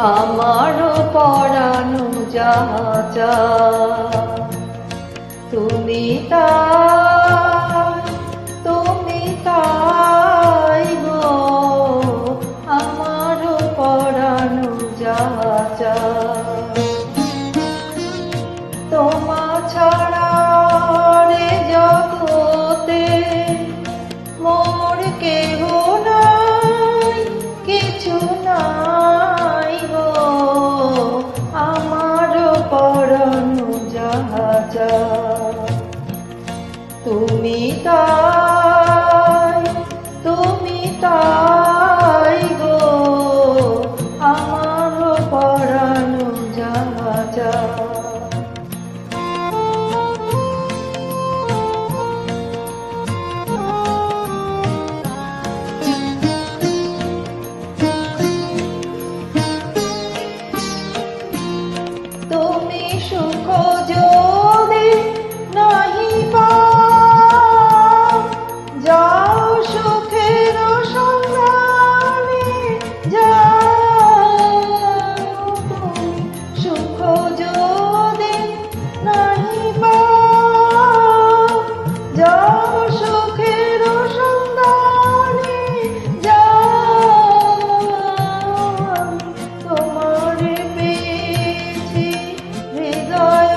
আমারও পরানো যাহা চায় তুমি তাই গো, আমারও পরানো যাহা চায় তোমা ছাড়া রে জগতে মোর কেহ নাই, কিছু নাই গো, আমারও পরানো যাহা চায় তুমি তাই গো, আমারও পরানো যাহা চায় তুমি সুখ যদি নাহি পাও, যাও সুখের সন্ধানে যাও, তুমি সুখ যদি নাহি পাও, যাও সুখের সন্ধানে যাও, তোমারে পেয়েছি হৃদয়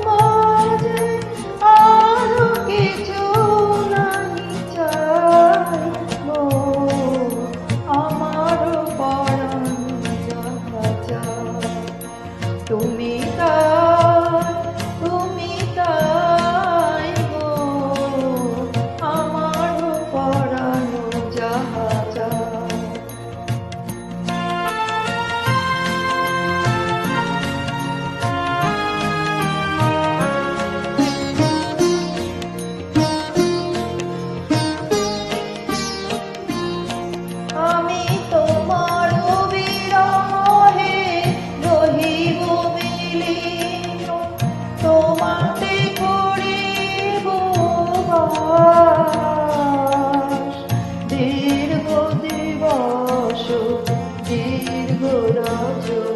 মাঝে, আরো কিছু নাহি চাই গো, আমারও পরানো যাহা চায় তুমি তাই গো, আমারও পরানো যাহা চায় আমি তোমার বিরহে রহিব বিলীন, তোমাতে করিব বাস, দীর্ঘ দিবস দীর্ঘ রজনী।